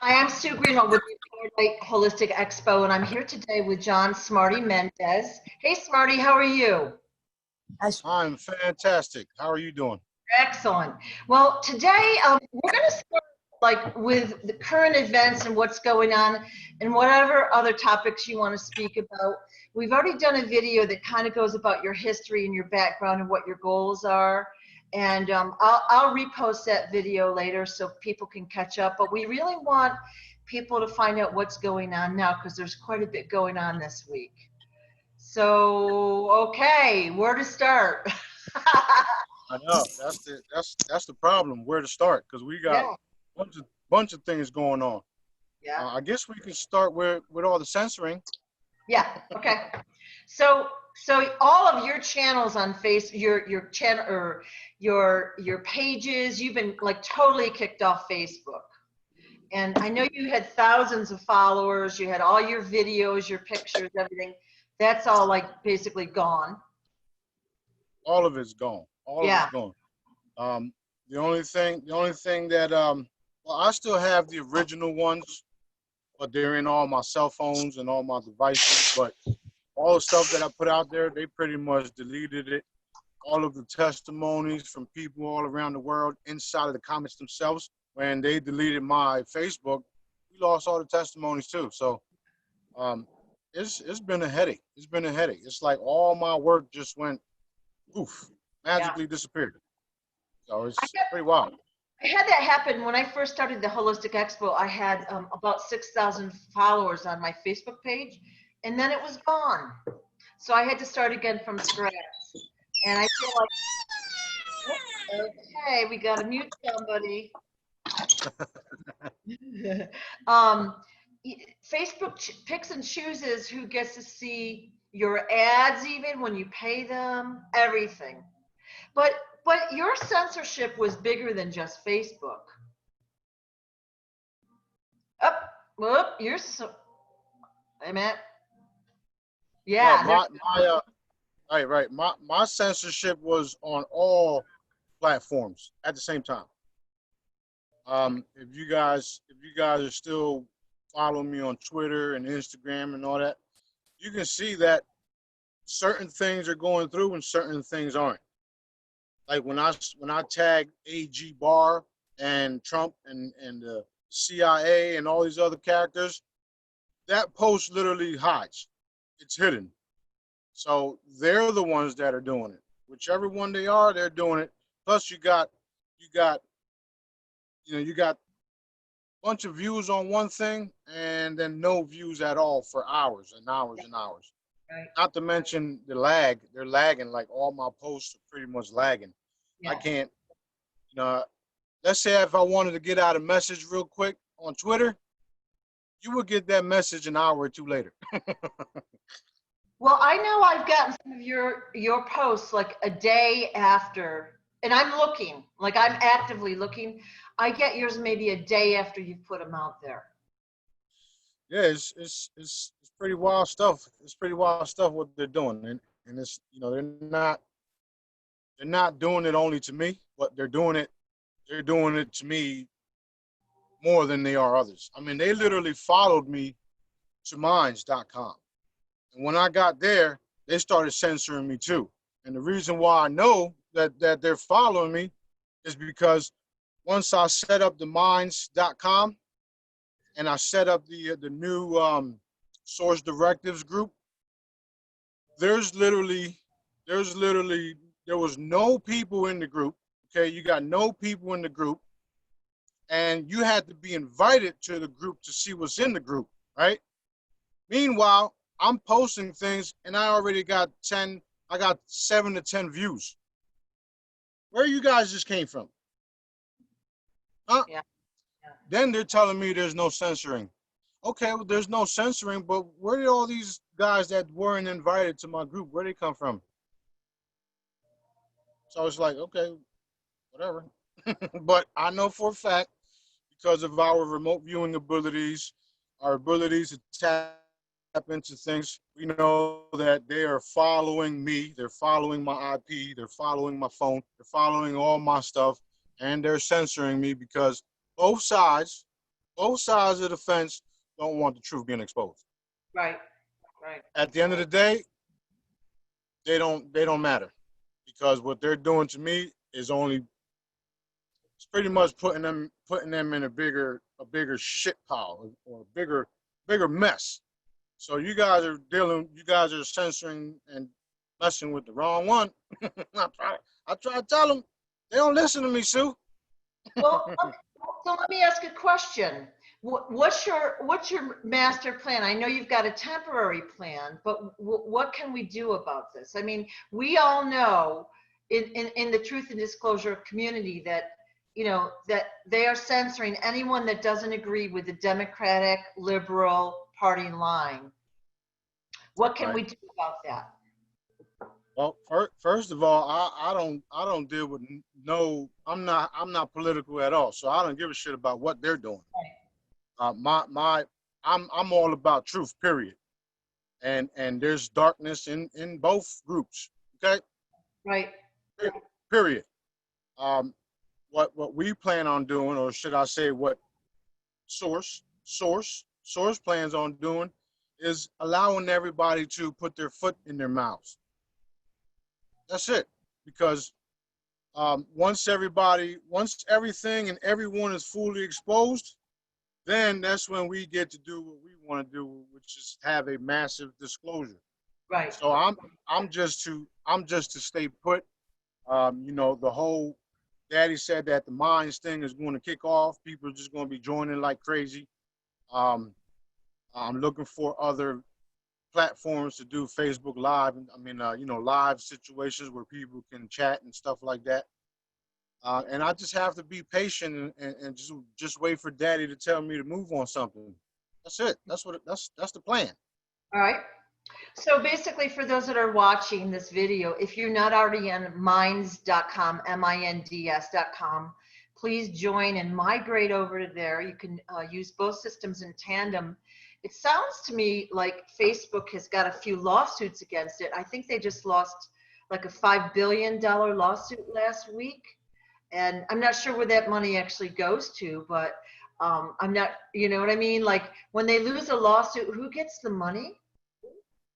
Hi, I'm Sue Greenwald with the Paradise Holistic Expo, and I'm here today with John Smarty Mendez. Hey, Smarty, how are you? I'm fantastic. How are you doing? Excellent. Well, today we're going to start with the current events and what's going on, and whatever other topics you want to speak about. We've already done a video that kind of goes about your history and your background and what your goals are. And I'll repost that video later so people can catch up. But we really want people to find out what's going on now because there's quite a bit going on this week. So, okay, where to start? I know that's the problem. Where to start? Because we got bunch of things going on. Yeah. I guess we can start with all the censoring. Yeah. Okay. So all of your channels on Facebook, your channel or your pages, you've been like totally kicked off Facebook. And I know you had thousands of followers. You had all your videos, your pictures, everything. That's all like basically gone. All of it's gone. All of it's gone. The only thing that well, I still have the original ones, but they're in all my cell phones and all my devices. But all the stuff that I put out there, they pretty much deleted it. All of the testimonies from people all around the world inside of the comments themselves, when they deleted my Facebook, we lost all the testimonies too. So it's been a headache. It's been a headache. It's like all my work just went poof, magically disappeared. So it's pretty wild. I had that happen when I first started the Holistic Expo. I had about 6,000 followers on my Facebook page, and then it was gone. So I had to start again from scratch. And I feel like, okay, we got to mute somebody. Facebook picks and chooses who gets to see your ads, even when you pay them, everything. But your censorship was bigger than just Facebook. Whoop, you're so. Hey, Matt. Yeah. Right. My censorship was on all platforms at the same time. If you guys are still following me on Twitter and Instagram and all that, you can see that certain things are going through and certain things aren't. Like when I tag AG Barr and Trump and the CIA and all these other characters, that post literally hides. It's hidden. So they're the ones that are doing it. Whichever one they are, they're doing it. Plus you got a bunch of views on one thing and then no views at all for hours and hours and hours. Right. Not to mention the lag. They're lagging. Like all my posts are pretty much lagging. Yeah. I can't, let's say if I wanted to get out a message real quick on Twitter, you would get that message an hour or two later. Well, I know I've gotten some of your posts like a day after, and I'm looking, like I'm actively looking. I get yours maybe a day after you've put them out there. Yeah, it's pretty wild stuff. It's pretty wild stuff what they're doing, and it's they're not doing it only to me, but they're doing it to me more than they are others. I mean, they literally followed me to minds.com. And when I got there, they started censoring me too. And the reason why I know that they're following me is because once I set up the minds.com and I set up the new source directives group, there was no people in the group. Okay, you got no people in the group, and you had to be invited to the group to see what's in the group, right? Meanwhile, I'm posting things and I already got 7 to 10 views. Where you guys just came from? Huh? Yeah. Then they're telling me there's no censoring. Okay, well, there's no censoring, but where did all these guys that weren't invited to my group, where they come from? So it's like, okay, whatever. But I know for a fact, because of our remote viewing abilities, our abilities to tap into things, we know that they are following me, they're following my IP, they're following my phone, they're following all my stuff, and they're censoring me because both sides Both sides of the fence don't want the truth being exposed. Right. Right. At the end of the day, they don't matter, because what they're doing to me is only, it's pretty much putting them in a bigger shit pile, or a bigger mess. So you guys are censoring and messing with the wrong one. I try to tell them, they don't listen to me, Sue. Well, so let me ask a question. What's your master plan? I know you've got a temporary plan, but what can we do about this? I mean, we all know in the truth and disclosure community that, that they are censoring anyone that doesn't agree with the Democratic Liberal Party line. What can Right. we do about that? Well, first of all, I don't deal with I'm not political at all, so I don't give a shit about what they're doing. I'm all about truth, period. And there's darkness in both groups. Okay. Right. Period. What we plan on doing, or should I say, what source plans on doing, is allowing everybody to put their foot in their mouths. That's it. Because once everything and everyone is fully exposed, then that's when we get to do what we want to do, which is have a massive disclosure. Right. So I'm just to stay put. The whole Daddy said that the Minds thing is going to kick off. People are just going to be joining like crazy. I'm looking for other platforms to do Facebook Live. Live situations where people can chat and stuff like that. And I just have to be patient and just wait for Daddy to tell me to move on something. That's it. That's the plan. All right. So basically, for those that are watching this video, if you're not already on minds.com, minds.com, please join and migrate over to there. You can use both systems in tandem. It sounds to me like Facebook has got a few lawsuits against it. I think they just lost like a $5 billion lawsuit last week. And I'm not sure where that money actually goes to, but I'm not, you know what I mean? Like when they lose a lawsuit, who gets the money?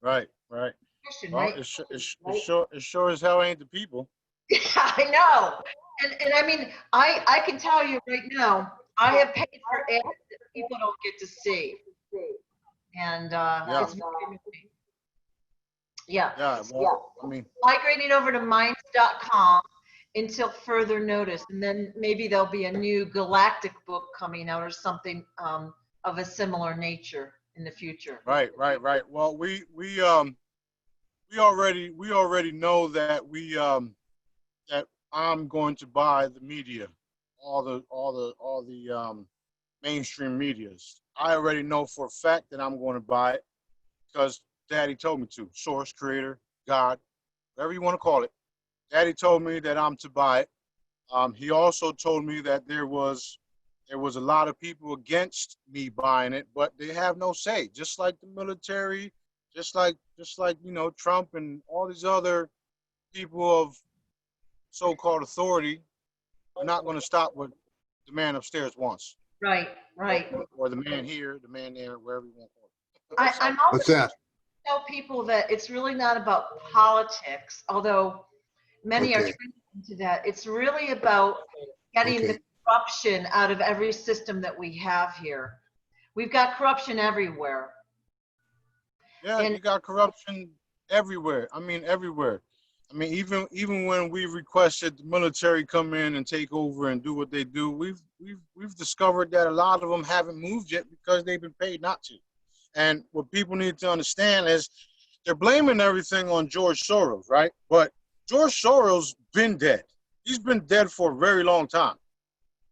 Right. Question, Well, right? it sure as hell ain't the people. Yeah, I know. And I mean, I can tell you right now, I have paid for ads that people don't get to see. And Yeah. it's yeah. Yeah. Well, I mean, Migrating over to minds.com until further notice. And then maybe there'll be a new galactic book coming out or something of a similar nature in the future. right. Well, we already know that that I'm going to buy the media, all the mainstream medias. I already know for a fact that I'm going to buy it because Daddy told me to. Source, creator, God, whatever you want to call it. Daddy told me that I'm to buy it. He also told me that there was a lot of people against me buying it, but they have no say. Just like the military, just like Trump and all these other people of so-called authority are not going to stop what the man upstairs wants. Right. Or the man here, the man there, wherever you want to call it. I'm also tell people that it's really not about politics, although many are trying into that. It's really about getting the corruption out of every system that we have here. We've got corruption everywhere. Yeah, you got corruption everywhere. I mean, everywhere. I mean, even when we requested the military come in and take over and do what they do, we've discovered that a lot of them haven't moved yet because they've been paid not to. And what people need to understand is they're blaming everything on George Soros, right? But George Soros been dead. He's been dead for a very long time.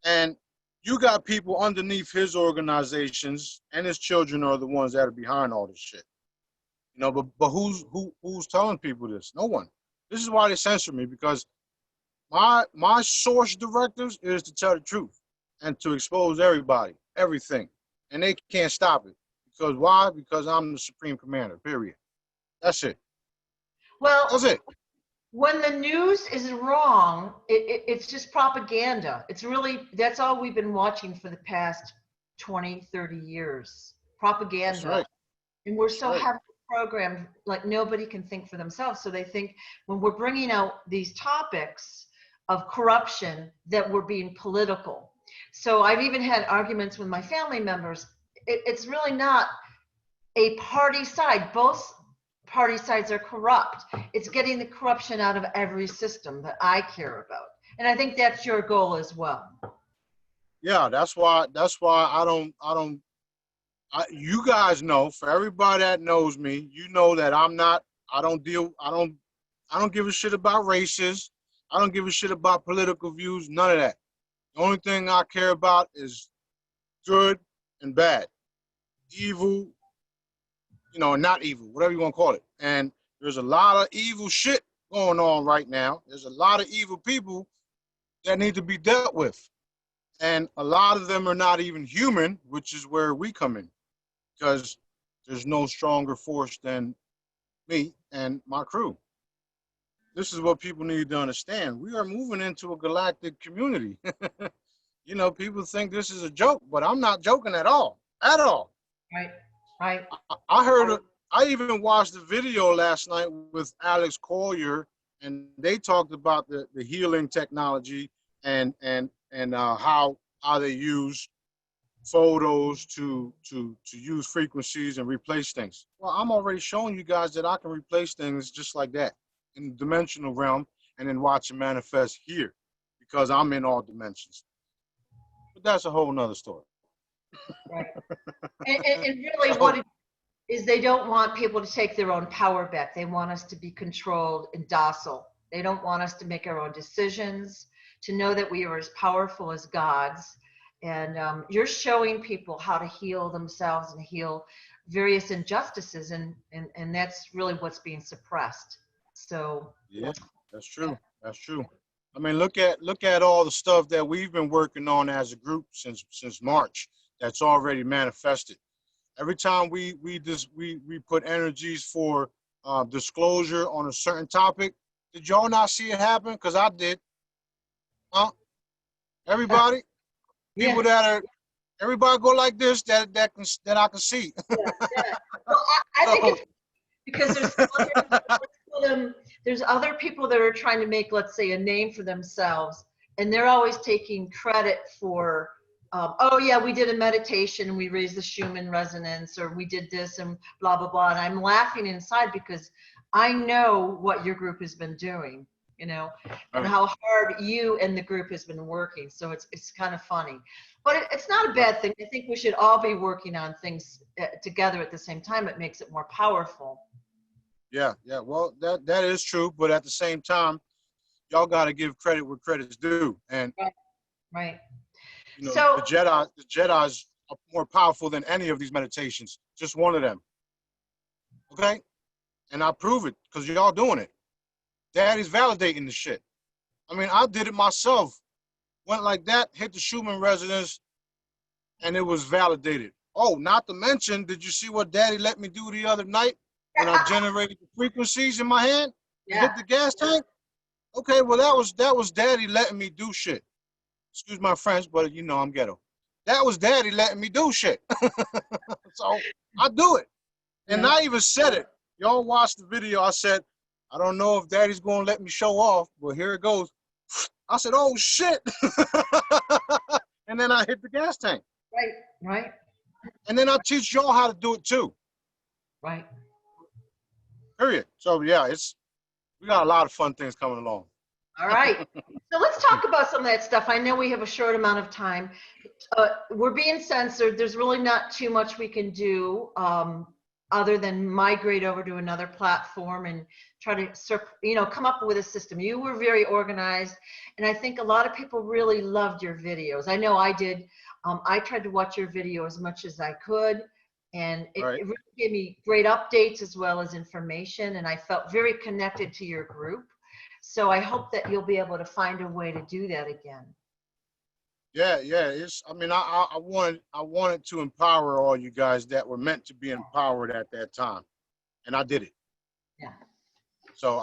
And you got people underneath his organizations, and his children are the ones that are behind all this shit. But who's telling people this? No one. This is why they censor me, because my source directives is to tell the truth and to expose everybody, everything. And they can't stop it. Because why? Because I'm the supreme commander, period. That's it. Well, that's it. When the news is wrong, it's just propaganda. It's really, that's all we've been watching for the past 20, 30 years. That's Propaganda. right. And we're That's so right. heavily programmed, like nobody can think for themselves. So they think when we're bringing out these topics of corruption that we're being political. So I've even had arguments with my family members. It's really not a party side. Both party sides are corrupt. It's getting the corruption out of every system that I care about. And I think that's your goal as well. Yeah, that's why you guys know, for everybody that knows me, you know that I don't give a shit about races. I don't give a shit about political views, none of that. The only thing I care about is good and bad, evil, and not evil, whatever you want to call it. And there's a lot of evil shit going on right now. There's a lot of evil people that need to be dealt with. And a lot of them are not even human, which is where we come in, because there's no stronger force than me and my crew. This is what people need to understand. We are moving into a galactic community. People think this is a joke, but I'm not joking at all. At all. Right, right. I even watched the video last night with Alex Collier, and they talked about the healing technology and how they use photos to use frequencies and replace things. Well, I'm already showing you guys that I can replace things just like that in the dimensional realm, and then watch it manifest here, because I'm in all dimensions. But that's a whole nother story. Right. And really what it is, they don't want people to take their own power back. They want us to be controlled and docile. They don't want us to make our own decisions, to know that we are as powerful as gods. And you're showing people how to heal themselves and heal various injustices, and that's really what's being suppressed. So Yeah, that's true. That's true. I mean, look at all the stuff that we've been working on as a group since March. That's already manifested. Every time we put energies for disclosure on a certain topic, did y'all not see it happen? Because I did. Huh? Everybody, yeah, people everybody go like this that I can see. yeah, yeah. Well, I think So, it's because there's other people that are trying to make, let's say, a name for themselves, and they're always taking credit for, oh yeah, we did a meditation and we raised the Schumann resonance, or we did this and blah blah blah. And I'm laughing inside because I know what your group has been doing, and how hard you and the group has been working. So it's kind of funny, but it's not a bad thing. I think we should all be working on things together at the same time. It makes it more powerful. yeah. Well, that is true, but at the same time, y'all got to give credit where credit's due. And Right. Right. the So Jedi's are more powerful than any of these meditations. Just one of them. Okay? And I prove it because y'all doing it. Daddy's validating the shit. I mean, I did it myself. Went like that, hit the Schumann resonance, and it was validated. Oh, not to mention, did you see what Daddy let me do the other night when I generated the frequencies in my hand and yeah, hit the gas tank? Okay, well that was Daddy letting me do shit. Excuse my French, but I'm ghetto. That was Daddy letting me do shit. So I do it. And yeah. I even said it. Y'all watch the video. I said, I don't know if Daddy's gonna let me show off, but here it goes. I said, oh shit. And then I hit the gas tank. Right. Right. And then I teach y'all how to do it too. Right. Period. So yeah, we got a lot of fun things coming along. All right. So let's talk about some of that stuff. I know we have a short amount of time. We're being censored. There's really not too much we can do other than migrate over to another platform and try to, come up with a system. You were very organized, and I think a lot of people really loved your videos. I know I did. I tried to watch your video as much as I could, and it really gave me great updates as well as information, and I felt very connected to your group. So I hope that you'll be able to find a way to do that again. Yeah. I wanted to empower all you guys that were meant to be empowered at that time, and I did it. Yeah. So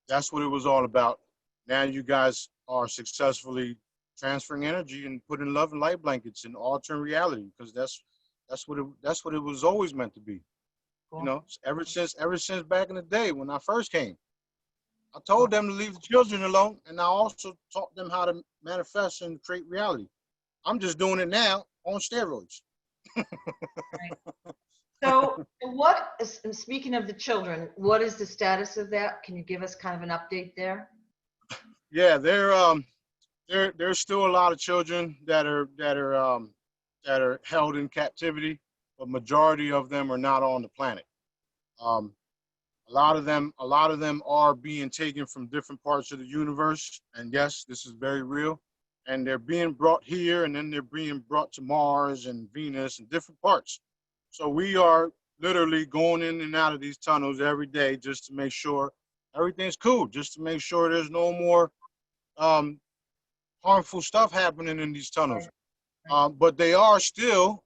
that's what it was all about. Now you guys are successfully transferring energy and putting love and light blankets and altering reality, because that's what it was always meant to be. Cool. You know, ever since back in the day when I first came, I told them to leave the children alone, and I also taught them how to manifest and create reality. I'm just doing it now on steroids. Right. So speaking of the children, what is the status of that? Can you give us kind of an update there? Yeah, there's still a lot of children that are held in captivity, but majority of them are not on the planet. Um, a lot of them are being taken from different parts of the universe, and yes, this is very real. And they're being brought here, and then they're being brought to Mars and Venus and different parts. So we are literally going in and out of these tunnels every day just to make sure everything's cool, just to make sure there's no more um, harmful stuff happening in these tunnels. But they are still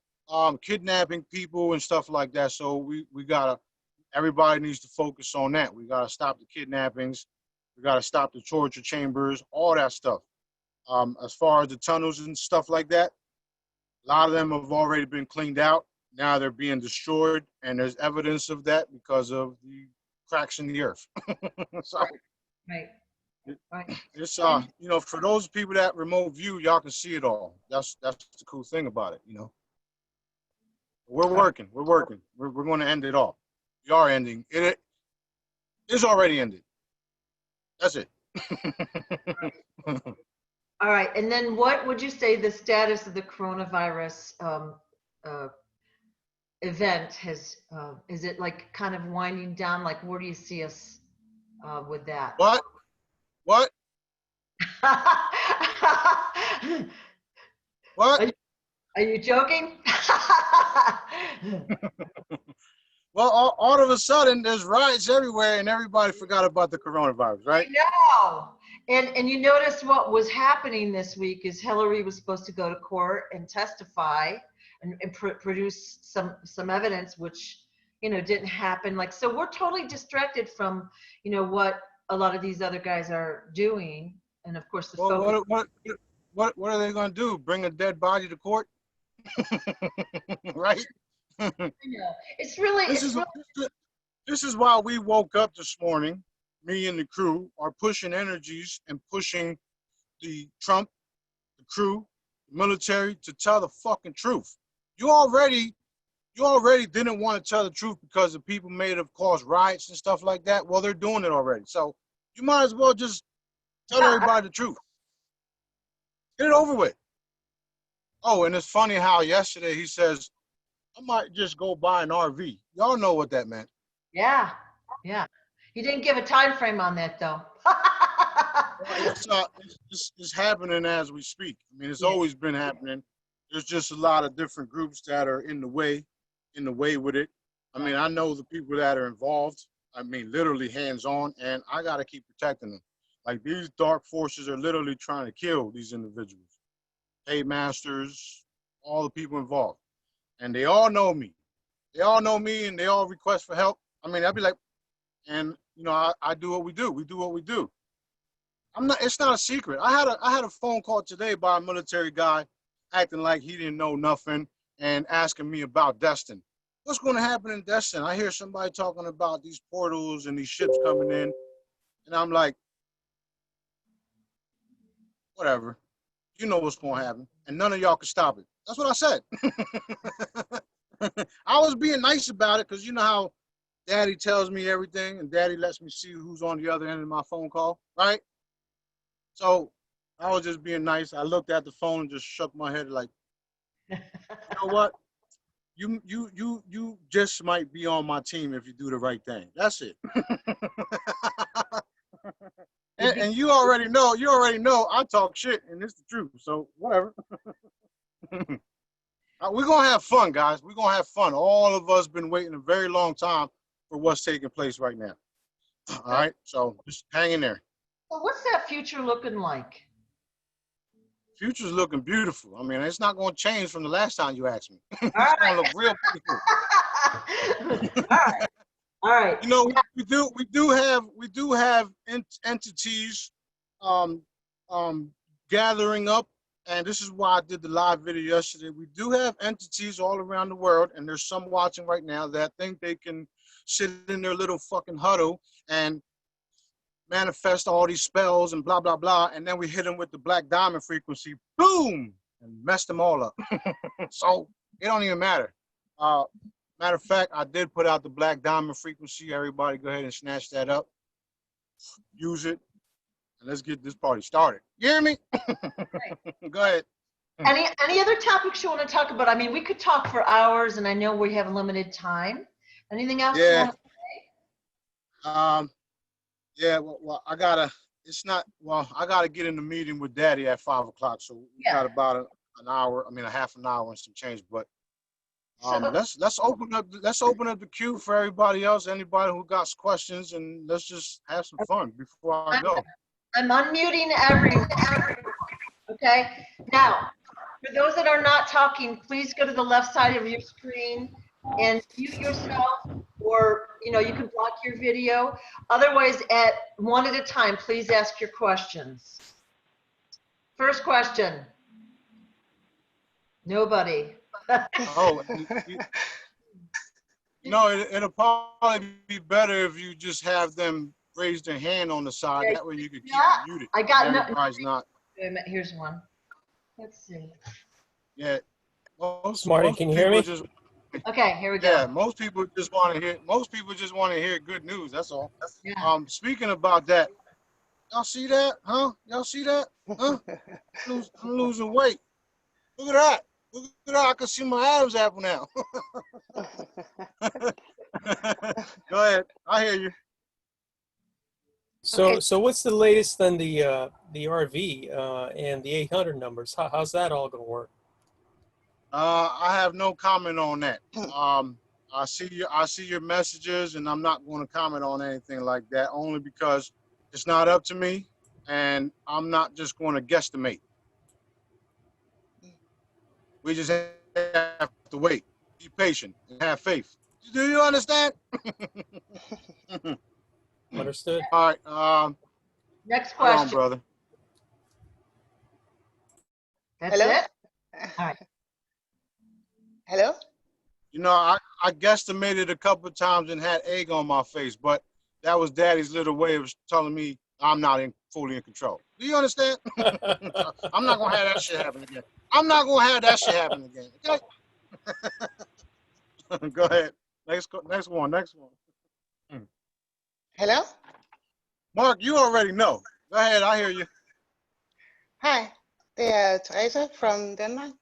kidnapping people and stuff like that. So we gotta, everybody needs to focus on that. We gotta stop the kidnappings. We gotta stop the torture chambers, all that stuff. As far as the tunnels and stuff like that, a lot of them have already been cleaned out. Now they're being destroyed, and there's evidence of that because of the cracks in the earth. So Right. Right. it's for those people that remote view, y'all can see it all. That's the cool thing about it, We're working. We're going to end it all. We are ending it. It's already ended. That's it. All right. And then what would you say the status of the coronavirus event has? Is it like kind of winding down? Like, where do you see us with that? What? What? What? Are you joking? Well, all of a sudden, there's riots everywhere, and everybody forgot about the coronavirus, right? I know. And you notice what was happening this week is Hillary was supposed to go to court and testify and produce some evidence, which didn't happen. Like, so we're totally distracted from what a lot of these other guys are doing, and of course the focus. What are they going to do? Bring a dead body to court, right? It's really. This is why we woke up this morning. Me and the crew are pushing energies and pushing the Trump, the crew, the military to tell the fucking truth. You already didn't want to tell the truth because the people may have caused riots and stuff like that. Well, they're doing it already. So you might as well just tell everybody the truth. Get it over with. Oh, and it's funny how yesterday he says, I might just go buy an RV. Y'all know what that meant. Yeah. He didn't give a time frame on that, though. It's happening as we speak. I mean, it's always been happening. There's just a lot of different groups that are in the way with it. I mean, I know the people that are involved. I mean, literally hands-on, and I got to keep protecting them. Like, these dark forces are literally trying to kill these individuals. Paymasters, all the people involved. And they all know me. They all know me, and they all request for help. I mean, I'd be like, and I do what we do. We do what we do. It's not a secret. I had a phone call today by a military guy acting like he didn't know nothing and asking me about Destin. What's going to happen in Destin? I hear somebody talking about these portals and these ships coming in, and I'm like, whatever. You know what's going to happen, and none of y'all can stop it. That's what I said. I was being nice about it because you know how Daddy tells me everything, and Daddy lets me see who's on the other end of my phone call, right? So I was just being nice. I looked at the phone and just shook my head like, you know what? You just might be on my team if you do the right thing. That's it. and you already know I talk shit and it's the truth. So whatever. We're going to have fun, guys. We're going to have fun. All of us been waiting a very long time for what's taking place right now. All right? So just hang in there. Well, what's that future looking like? Future's looking beautiful. I mean, it's not going to change from the last time you asked me. It's All going to look real beautiful. All right. We do have entities gathering up and this is why I did the live video yesterday. We do have entities all around the world, and there's some watching right now that think they can sit in their little fucking huddle and manifest all these spells and blah, blah, blah. And then we hit them with the black diamond frequency, boom, and mess them all up. So it don't even matter. Matter of fact, I did put out the black diamond frequency. Everybody go ahead and snatch that up. Use it. And let's get this party started. You hear me? Go ahead. Any other topics you want to talk about? I mean, we could talk for hours, and I know we have limited time. Anything else you want to say? Yeah, well, I gotta get in the meeting with Daddy at 5 o'clock. So we got about a half an hour and some change. But let's open up the queue for everybody else, anybody who got questions, and let's just have some fun before I go. I'm unmuting everyone. Okay. Now, for those that are not talking, please go to the left side of your screen and mute yourself, or you can block your video. Otherwise, at one at a time, please ask your questions. First question. Nobody. Oh, it'll probably be better if you just have them raise their hand on the side. That way you can keep it muted. I got everybody's not. Wait a minute, here's one. Let's see. Yeah. Smarty, can you hear me? Okay, here we go. Yeah, most people just want to hear good news. That's all. Yeah. Speaking about that, y'all see that? Huh? Y'all see that? Huh? I'm losing weight. Look at that. Look at that. I can see my Adam's apple now. Go ahead. I hear you. So what's the latest on the RV and the 800 numbers? How's that all going to work? I have no comment on that. I see your messages, and I'm not going to comment on anything like that, only because it's not up to me, and I'm not just going to guesstimate. We just have to wait, be patient, and have faith. Do you understand? Understood. All right. Next Hold on, question. brother. That's Hello? it? All right. Hello? I guesstimated a couple of times and had egg on my face, but that was Daddy's little way of telling me I'm not fully in control. Do you understand? I'm not going to have that shit happen again. Okay? Go ahead. Next one. Hello? Mark, you already know. Go ahead. I hear you. Hi. Teresa from Denmark.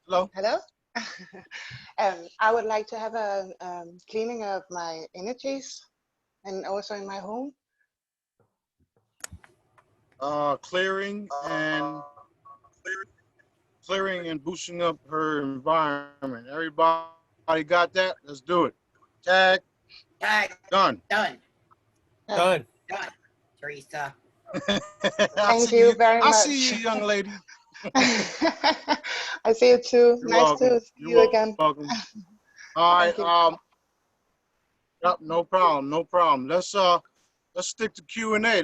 Hello? Hello? I would like to have a cleaning of my energies and also in my home. Clearing and boosting up her environment. Everybody got that? Let's do it. Tag. Done. Done. Teresa. Thank you very much. I see you, young lady. I see you too. You're nice welcome. to see you again. Welcome. All right. Thank Yep, no problem. Let's stick to Q&A.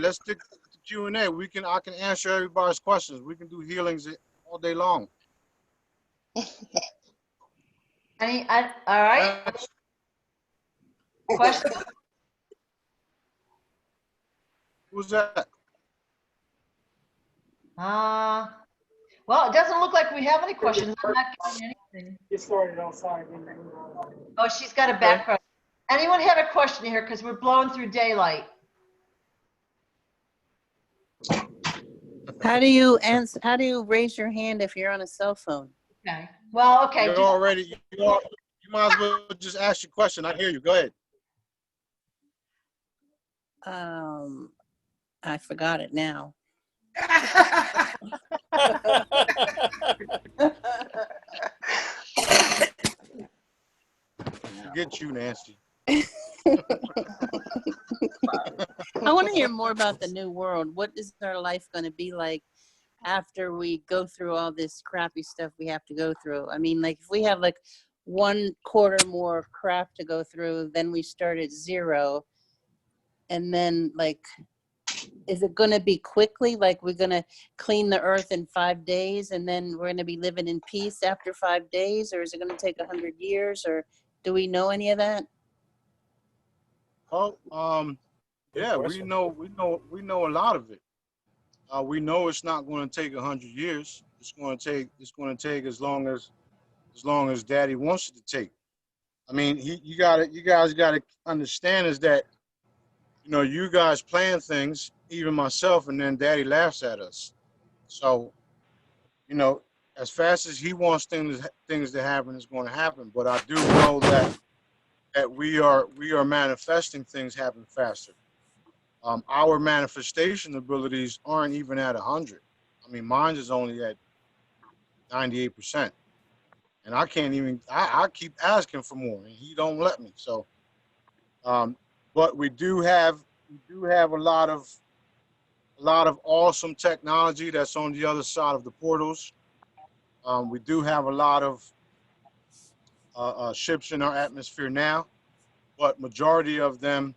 I can answer everybody's questions. We can do healings all day long. All right. Question. Who's that? Well, it doesn't look like we have any questions. I'm not getting anything. Get started outside. Oh, she's got a background. Anyone have a question here? Because we're blowing through daylight. How do you raise your hand if you're on a cell phone? Okay. Well, okay. You might as well just ask your question. I hear you. Go ahead. I forgot it now. Get you, Nancy. I want to hear more about the new world. What is our life going to be like after we go through all this crappy stuff we have to go through? I mean, like if we have like 1/4 more crap to go through, then we start at 0. And then like is it going to be quickly? Like we're going to clean the earth in 5 days and then we're going to be living in peace after 5 days? Or is it going to take 100 years? Or do we know any of that? Oh, Good yeah, question. we know a lot of it. We know it's not going to take 100 years. It's going to take as long as Daddy wants it to take. I mean, you guys got to understand is that, you know, you guys plan things, even myself, and then Daddy laughs at us. So, you know, as fast as he wants things to happen, it's going to happen. But I do know that we are manifesting things happen faster. Our manifestation abilities aren't even at 100. I mean, mine is only at 98%, and I can't even. I keep asking for more, and he don't let me. So, but we do have a lot of awesome technology that's on the other side of the portals. We do have a lot of ships in our atmosphere now, but majority of them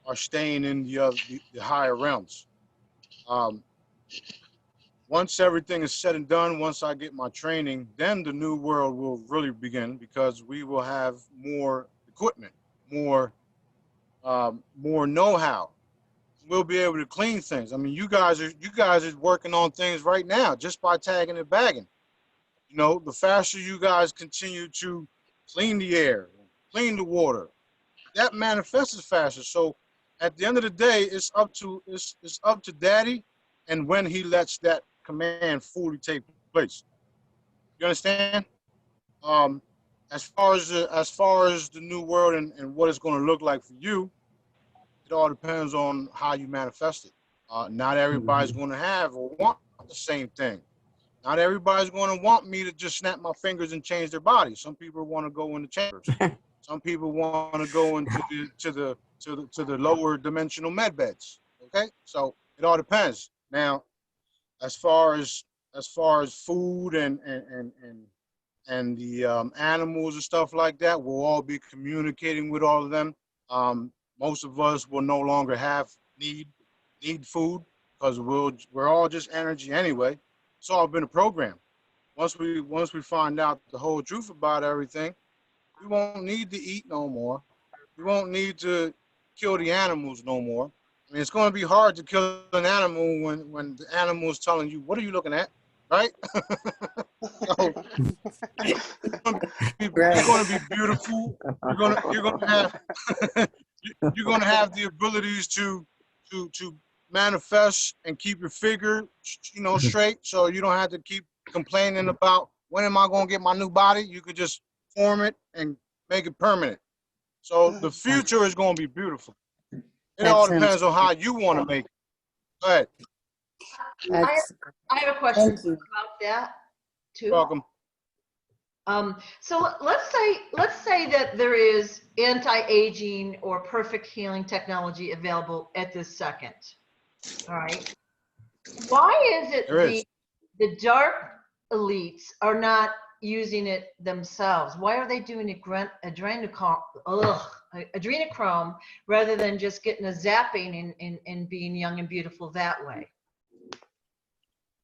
are staying in the higher realms. Um, Once everything is said and done, once I get my training, then the new world will really begin because we will have more equipment, more know-how. We'll be able to clean things. I mean, you guys are working on things right now just by tagging and bagging. You know, the faster you guys continue to clean the air, clean the water, that manifests faster. So at the end of the day, it's up to Daddy, and when he lets that command fully take place. You understand? Um, as far as the new world and what it's going to look like for you, it all depends on how you manifest it. Not everybody's going to have or want the same thing. Not everybody's going to want me to just snap my fingers and change their body. Some people want to go into chambers. Some people want to go into the lower dimensional med beds. Okay, so it all depends. Now, as far as food and the animals and stuff like that, we'll all be communicating with all of them. Most of us will no longer have need food because we're all just energy anyway. It's all been a program. Once we find out the whole truth about everything, we won't need to eat no more. We won't need to kill the animals no more. I mean, it's going to be hard to kill an animal when the animal is telling you, "What are you looking at?" Right? So you're going to be beautiful. You're going to have you're going to have the abilities to manifest and keep your figure, you know, straight. So you don't have to keep complaining about when am I going to get my new body. You could just form it and make it permanent. So the future is going to be beautiful. It That all sounds depends on how you want to make it. Go ahead. that's I have a question thank you. about that too. Welcome. So let's say that there is anti-aging or perfect healing technology available at this second. All right. Why is it There is. the dark elites are not using it themselves? Why are they doing adrenochrome rather than just getting a zapping and being young and beautiful that way?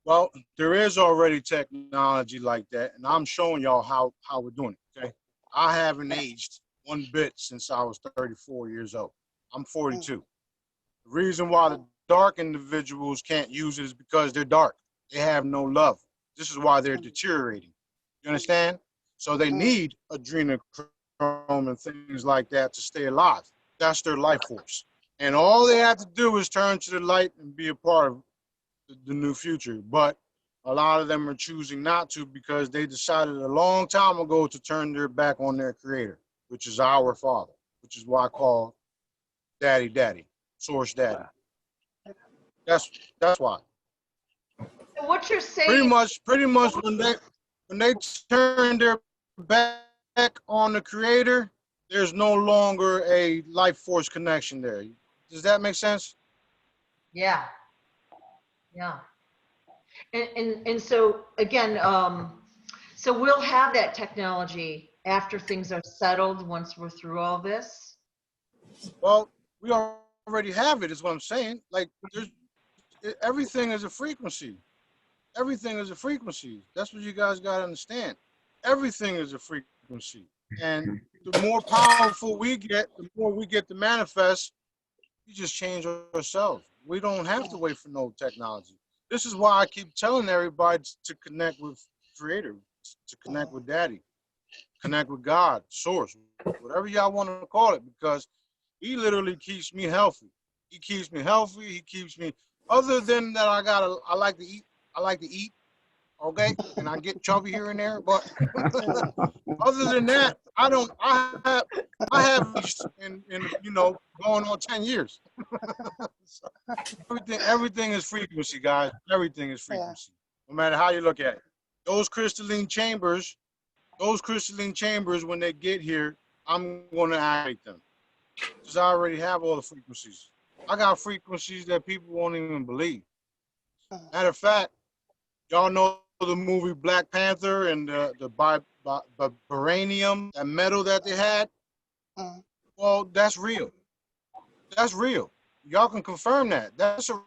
Well, there is already technology like that, and I'm showing y'all how we're doing it. Okay. I haven't aged one bit since I was 34 years old. I'm 42. The reason why the dark individuals can't use it is because they're dark. They have no love. This is why they're deteriorating. You understand? So they need adrenochrome and things like that to stay alive. That's their life force. And all they have to do is turn to the light and be a part of the new future. But a lot of them are choosing not to because they decided a long time ago to turn their back on their creator, which is our father, which is why I call Daddy, Source Daddy. That's why. So what you're Pretty saying, much when they turn their back on the creator, there's no longer a life force connection there. Does that make sense? yeah, yeah. And so again, so we'll have that technology after things are settled once we're through all this. Well, we already have it, is what I'm saying. Like everything is a frequency. Everything is a frequency. That's what you guys got to understand. Everything is a frequency. And the more powerful we get, the more we get to manifest, we just change ourselves. We don't have to wait for no technology. This is why I keep telling everybody to connect with Creator, to connect with Daddy, connect with God, Source, whatever y'all want to call it, because He literally keeps me healthy. He keeps me healthy. He keeps me. Other than that, I like to eat. I like to eat. Okay, and I get chubby here and there, but other than that, I don't. I have reached in going on 10 years. So everything is frequency, guys. Everything is frequency. No matter how you look at it. Those crystalline chambers, when they get here, I'm going to activate them. Because I already have all the frequencies. I got frequencies that people won't even believe. Matter of fact, y'all know the movie Black Panther and the vibranium, that metal that they had? Well, that's real. That's real. Y'all can confirm that. That's a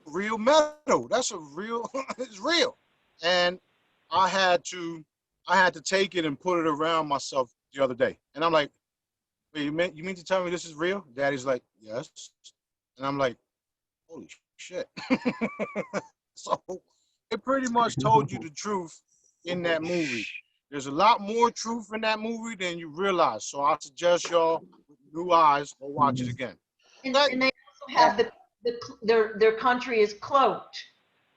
real metal. That's a real, it's real. And I had to take it and put it around myself the other day. And I'm like, wait, you mean to tell me this is real? Daddy's like, yes. And I'm like, holy shit. So it pretty much told you the truth in that movie. There's a lot more truth in that movie than you realize. So I suggest y'all, with new eyes, go watch it again. And they also have their country is cloaked.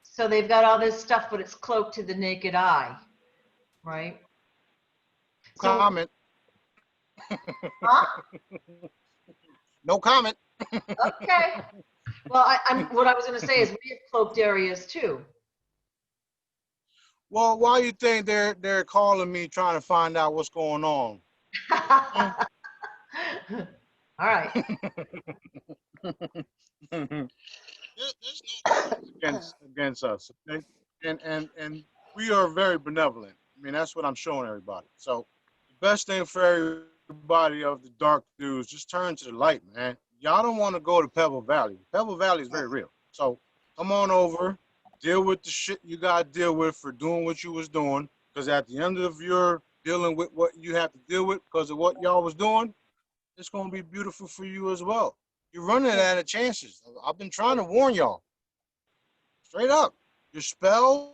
So they've got all this stuff, but it's cloaked to the naked eye, right? So, Comment. huh? No comment. Okay. Well, what I was going to say is we have cloaked areas too. Well, why you think they're calling me trying to find out what's going on? All right. There's no against us, okay? And we are very benevolent. I mean, that's what I'm showing everybody. So the best thing for everybody of the dark to do is just turn to the light, man. Y'all don't want to go to Pebble Valley. Pebble Valley is very real. So come on over, deal with the shit you got to deal with for doing what you was doing. Because at the end of your dealing with what you have to deal with because of what y'all was doing, it's going to be beautiful for you as well. You're running out of chances. I've been trying to warn y'all. Straight up. Your spells,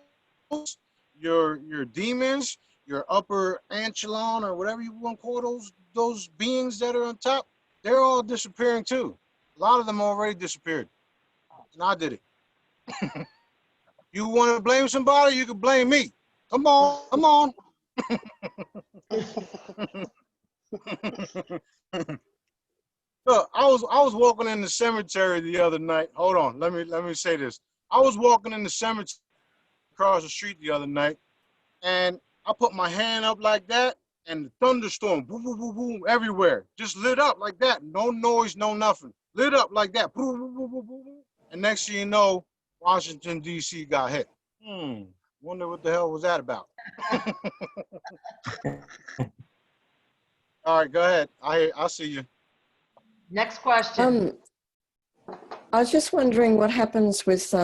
your demons, your upper echelon or whatever you want to call those beings that are on top, they're all disappearing too. A lot of them already disappeared. And I did it. You want to blame somebody, you can blame me. Come on, come on. Look, I was walking in the cemetery the other night. Hold on, let me say this. I was walking in the cemetery across the street the other night, and I put my hand up like that, and the thunderstorm, boom, boom, boom, boom, everywhere, just lit up like that. No noise, no nothing. Lit up like that. Boom, boom, boom, boom, boom. And next thing you know, Washington, D.C. got hit. Wonder what the hell was that about? All right, go ahead. I see you. Next question. I was just wondering what happens with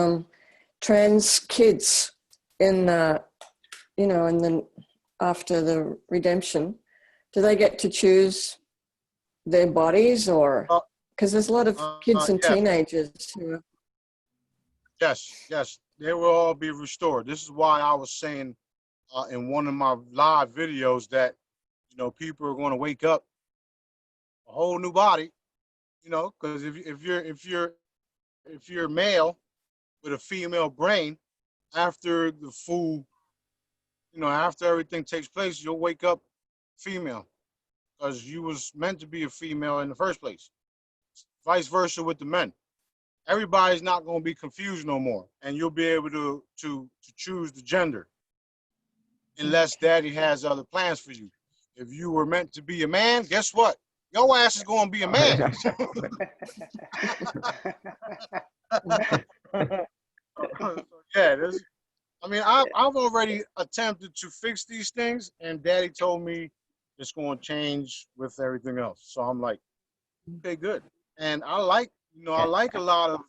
trans kids in after the redemption. Do they get to choose their bodies, or because there's a lot of kids and teenagers who are... Yes, they will all be restored. This is why I was saying in one of my live videos that people are going to wake up a whole new body. Because if you're male with a female brain, after the full, after everything takes place, you'll wake up female because you was meant to be a female in the first place. Vice versa with the men. Everybody's not going to be confused no more, and you'll be able to choose the gender, unless Daddy has other plans for you. If you were meant to be a man, guess what? Your ass is going to be a man. Yeah, I've already attempted to fix these things, and Daddy told me it's going to change with everything else. So I'm like, okay, good. And I like a lot of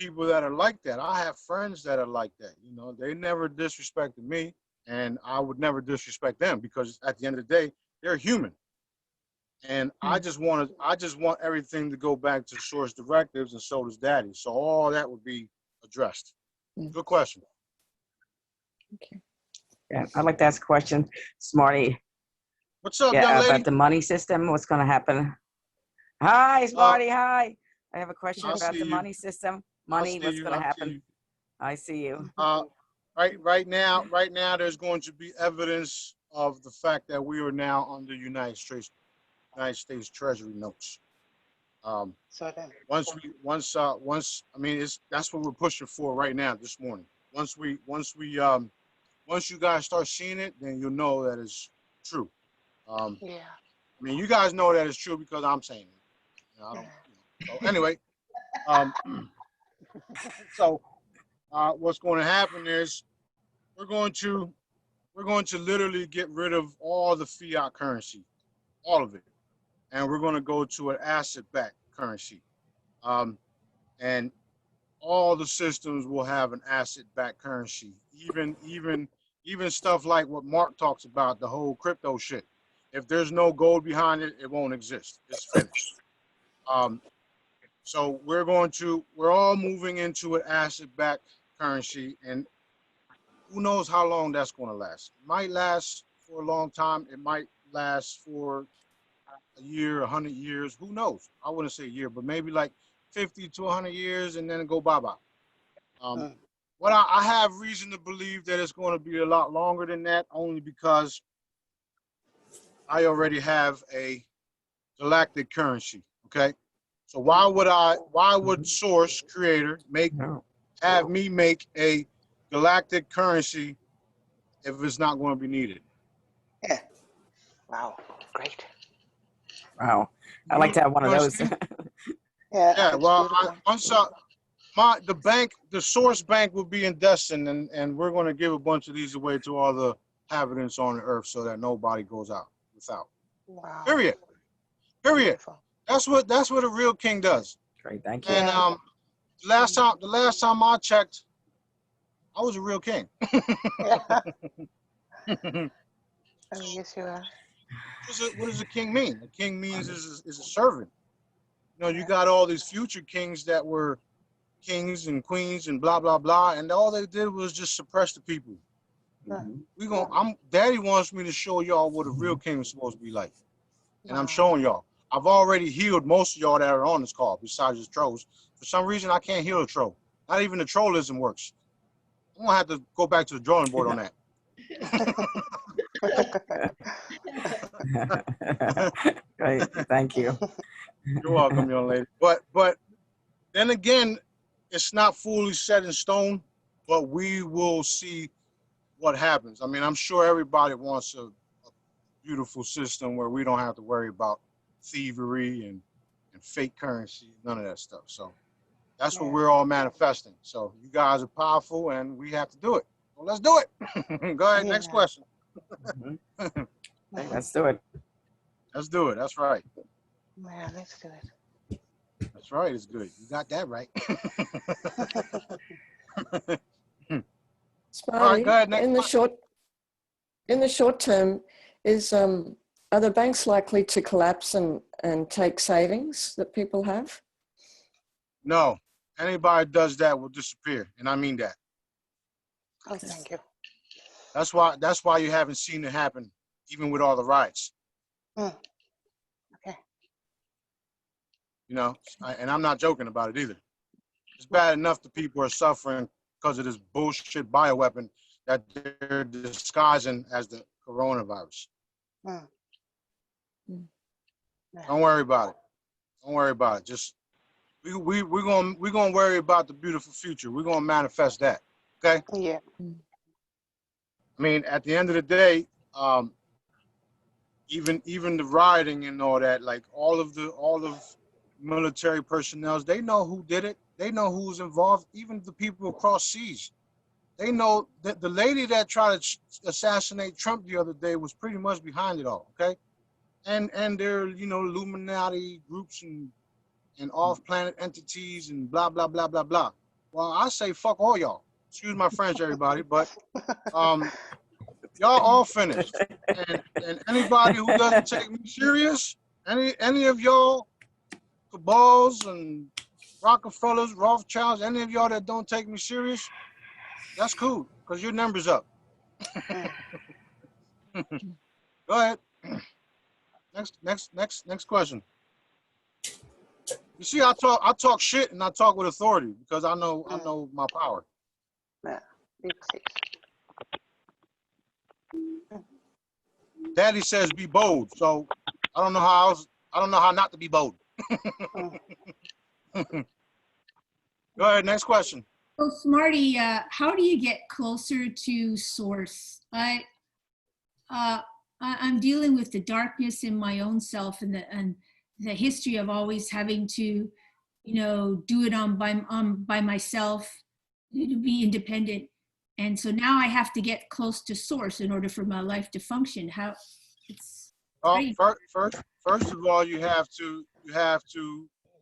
people that are like that. I have friends that are like that. You know, they never disrespected me, and I would never disrespect them because at the end of the day, they're human. And I just want everything to go back to source directives, and so does Daddy. So all that would be addressed. Good question. Okay. Yeah, I'd like to ask a question, Smarty. What's up, young lady? About the money system. What's going to happen? Hi, Smarty. Hi. I have a question I'll about see the you. money system. I'll Money. see What's you. going to I'll see happen? you. I see you. Right now, there's going to be evidence of the fact that we are now under United States Treasury notes. So then, I mean, that's what we're pushing for right now this morning. Once you guys start seeing it, then you'll know that it's true. yeah. I mean, you guys know that it's true because I'm saying it. You know, I don't, so anyway, what's going to happen is we're going to literally get rid of all the fiat currency, all of it, and we're going to go to an asset-backed currency, and all the systems will have an asset-backed currency. Even stuff like what Mark talks about, the whole crypto shit. If there's no gold behind it, it won't exist. It's finished. So we're all moving into an asset-backed currency, and who knows how long that's going to last. It might last for a long time. It might last for a year, 100 years. Who knows? I wouldn't say a year, but maybe like 50 to 100 years, and then go bye-bye. What I have reason to believe that it's going to be a lot longer than that, only because I already have a galactic currency. Okay, so why would Source Creator have me make a galactic currency if it's not going to be needed? Yeah. Wow. Great. Wow. I'd like to have one of those. Yeah. Yeah. It's Well, beautiful. the Source Bank will be in Destin, and we're going to give a bunch of these away to all the inhabitants on the earth so that nobody goes out without. Wow. Period. Beautiful. That's what a real king does. Great. Thank you. And the last time I checked, I was a real king. Yeah. Oh, yes, you are. What does a king mean? A king means is a servant. You know, you got all these future kings that were kings and queens and blah blah blah, and all they did was just suppress the people. Daddy wants me to show y'all what a real king is supposed to be like, and I'm showing y'all. I've already healed most of y'all that are on this call, besides the trolls. For some reason, I can't heal a troll. Not even the trollism works. I'm gonna have to go back to the drawing board on that. Great. Thank you. You're welcome, young lady. But then again, it's not fully set in stone, but we will see what happens. I mean, I'm sure everybody wants a beautiful system where we don't have to worry about thievery and fake currency, none of that stuff. So that's what we're all manifesting. So you guys are powerful, and we have to do it. So let's do it. Go ahead, next question. Let's do it. Let's do it. That's right. Man, let's do it. That's right. It's good. You got that right. Smarty, go ahead, next in the short term, are the banks likely to collapse and take savings that people have? No. Anybody does that will disappear, and I mean that. Oh, thank you. That's why you haven't seen it happen, even with all the riots. Okay. You know, and I'm not joking about it either. It's bad enough that people are suffering because of this bullshit bioweapon that they're disguising as the coronavirus. Don't worry about it. Don't worry about it. Just we're gonna worry about the beautiful future. We're gonna manifest that. Okay. Yeah. I mean, at the end of the day, even the rioting and all that, like all of military personnel, they know who did it. They know who's involved. Even the people across seas, they know that the lady that tried to assassinate Trump the other day was pretty much behind it all. Okay, and they're Illuminati groups and off-planet entities and blah blah blah blah blah. well, I say fuck all y'all. Excuse my French, everybody, but y'all all finished. And anybody who doesn't take me serious, any of y'all, Cabals and Rockefellers, Rothschilds, any of y'all that don't take me serious, that's cool, because your number's up. Go ahead. Next question. You see, I talk shit and I talk with authority because I know my power. Yeah. Daddy says be bold, so I don't know how not to be bold. Go ahead, next question. So Smarty, how do you get closer to source? I'm dealing with the darkness in my own self and the history of always having to, do it by myself, to be independent. And so now I have to get close to source in order for my life to function. First of all, you have to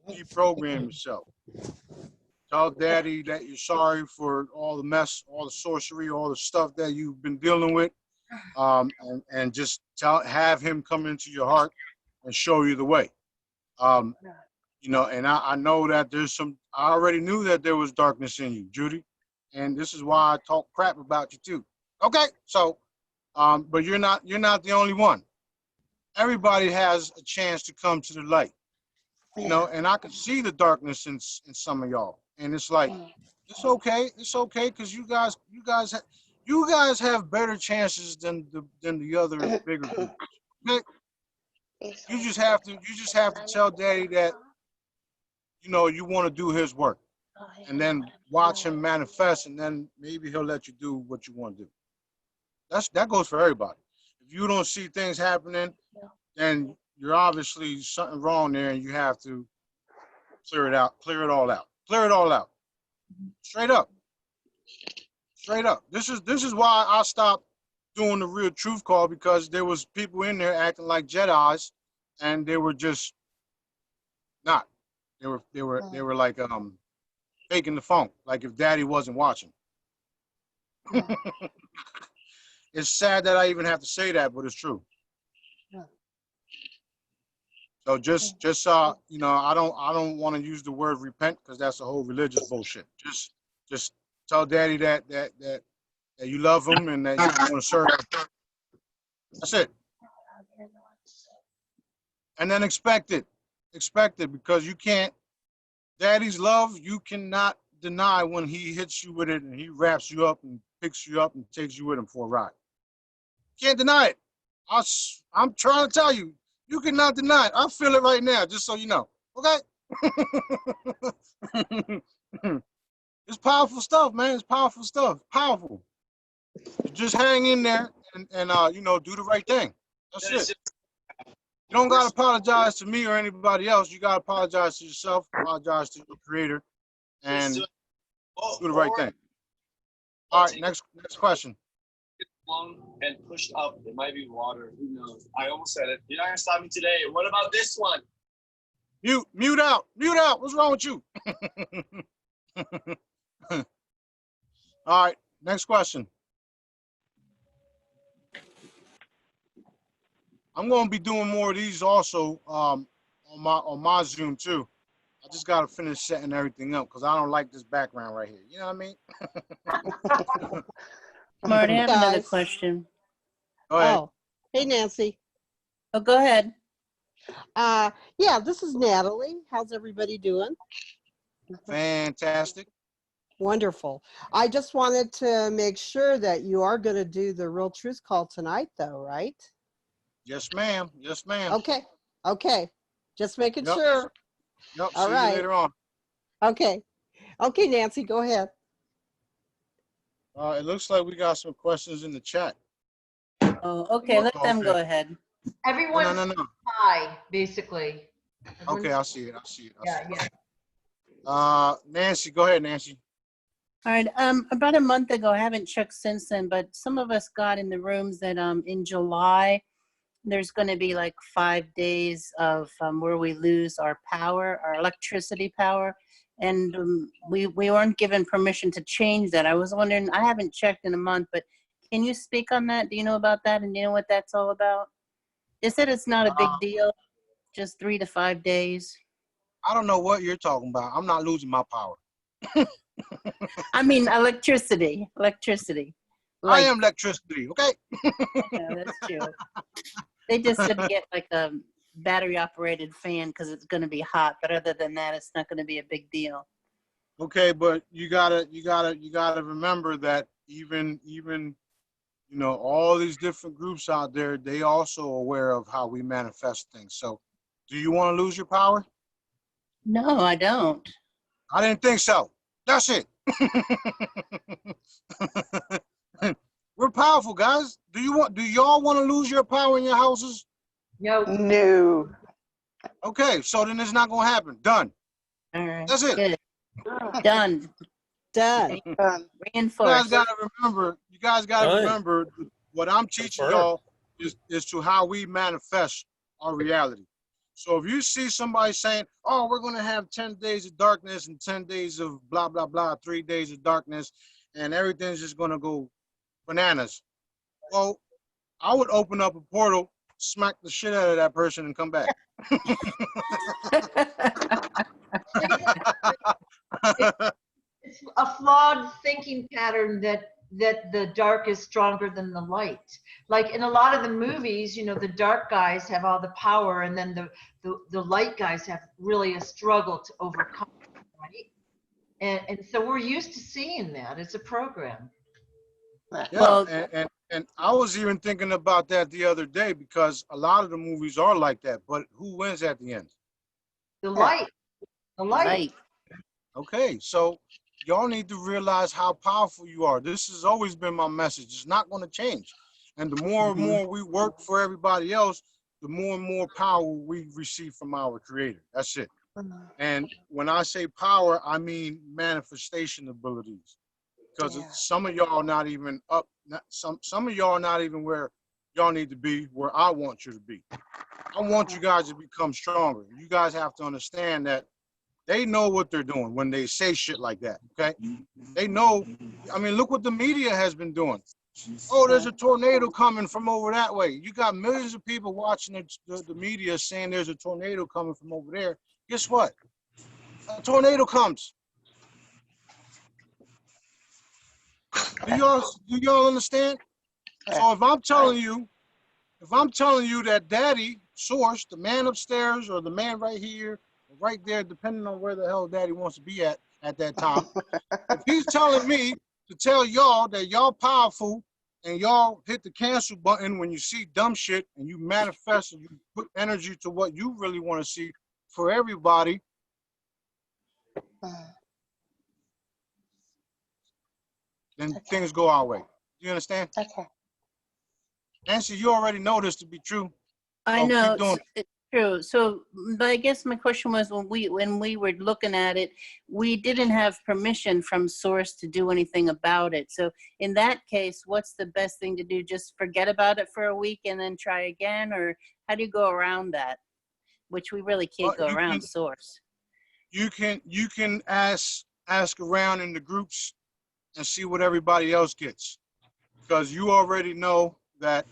deprogram yourself. Tell Daddy that you're sorry for all the mess, all the sorcery, all the stuff that you've been dealing with, and just have him come into your heart and show you the way. And I know that I already knew that there was darkness in you, Judy, and this is why I talk crap about you too. Okay, so, but you're not the only one. Everybody has a chance to come to the light, and I can see the darkness in some of y'all, and it's like, it's okay, because you guys have better chances than the other bigger groups. Okay? You just have to tell Daddy that you want to do his work, and then watch him manifest, and then maybe he'll let you do what you want to do. That goes for everybody. If you don't see things happening, then you're obviously something wrong there, and you have to clear it all out. Straight up. This is why I stopped doing the real truth call, because there was people in there acting like Jedis, and they were just not. They were like faking the funk, like if Daddy wasn't watching. It's sad that I even have to say that, but it's true. So just I don't want to use the word repent, because that's a whole religious bullshit. Just tell Daddy that you love him and that you want to serve him. That's it. And then expect it, because you can't. Daddy's love, you cannot deny when he hits you with it and he wraps you up and picks you up and takes you with him for a ride. Can't deny it. I'm trying to tell you, you cannot deny it. I feel it right now, just so you know. Okay? It's powerful stuff, man. It's powerful stuff. Powerful. You just hang in there and do the right thing. That's it. You don't gotta apologize to me or anybody else. You gotta apologize to yourself, apologize to your creator, and do the right thing. All right, next question. And pushed up. It might be water. Who knows? I almost said it. You're not gonna stop me today. What about this one? Mute out. What's wrong with you? All right, next question. I'm going to be doing more of these also on my Zoom too. I just got to finish setting everything up because I don't like this background right here. You know what I mean? Marty, I have another question. Go ahead. Oh, hey, Nancy. Oh, go ahead. Yeah, this is Natalie. How's everybody doing? Fantastic. Wonderful. I just wanted to make sure that you are going to do the Real Truth Call tonight, though, right? Yes, ma'am. Yes, ma'am. Okay. Just making Yep. sure. Yep. All See right. you later on. Okay, Nancy, go ahead. It looks like we got some questions in the chat. Oh, okay. Let them Okay. go ahead. Everyone's No. high, basically. Okay, I see it. Yeah. Nancy, go ahead, Nancy. All right. About a month ago, I haven't checked since then, but some of us got in the rooms that in July, there's going to be like 5 days of where we lose our power, our electricity power. and we weren't given permission to change that. I was wondering, I haven't checked in a month, but can you speak on that? Do you know about that, and do you know what that's all about? They said it's not a big deal, just 3 to 5 days. I don't know what you're talking about. I'm not losing my power. I mean, electricity. I am electricity, okay? Yeah, that's true. They just said to get like a battery operated fan because it's going to be hot, but other than that, it's not going to be a big deal. Okay, but you gotta remember that even all these different groups out there, they also aware of how we manifest things. So, do you want to lose your power? No, I don't. I didn't think so. That's it. We're powerful, guys. Do y'all want to lose your power in your houses? No. No. Okay, so then it's not gonna happen. Done. All right. That's it. Good. Done. Done. Reinforced. You guys gotta remember what I'm teaching y'all is to how we manifest our reality. So if you see somebody saying, oh, we're gonna have 10 days of darkness and 10 days of blah, blah, blah, 3 days of darkness, and everything's just gonna go bananas. Well, I would open up a portal, smack the shit out of that person, and come back. It's a flawed thinking pattern that the dark is stronger than the light. Like in a lot of the movies, the dark guys have all the power, and then the light guys have really a struggle to overcome it, right? And so we're used to seeing that. It's a program. Yeah, and I was even thinking about that the other day because a lot of the movies are like that. But who wins at the end? The light. The light. Okay, so y'all need to realize how powerful you are. This has always been my message. It's not going to change. And the more and more we work for everybody else, the more and more power we receive from our Creator. That's it. And when I say power, I mean manifestation abilities. Because some of y'all not even up, some of y'all not even where y'all need to be, where I want you to be. I want you guys to become stronger. You guys have to understand that they know what they're doing when they say shit like that, okay? They know. I mean, look what the media has been doing. Oh, there's a tornado coming from over that way. You got millions of people watching the media saying there's a tornado coming from over there. Guess what? A tornado comes. Do y'all understand? So if I'm telling you that Daddy Source, the man upstairs or the man right here, right there, depending on where the hell Daddy wants to be at that time, if he's telling me to tell y'all that y'all powerful and y'all hit the cancel button when you see dumb shit and you manifest and you put energy to what you really want to see for everybody, then things go our way. Do you understand? Okay. Nancy, you already know this to be true. I know it's true. So, but I guess my question was when we were looking at it, we didn't have permission from Source to do anything about it. So in that case, what's the best thing to do? Just forget about it for a week and then try again, or how do you go around that? Which we really can't go around Source. You can ask around in the groups and see what everybody else gets, because you already know that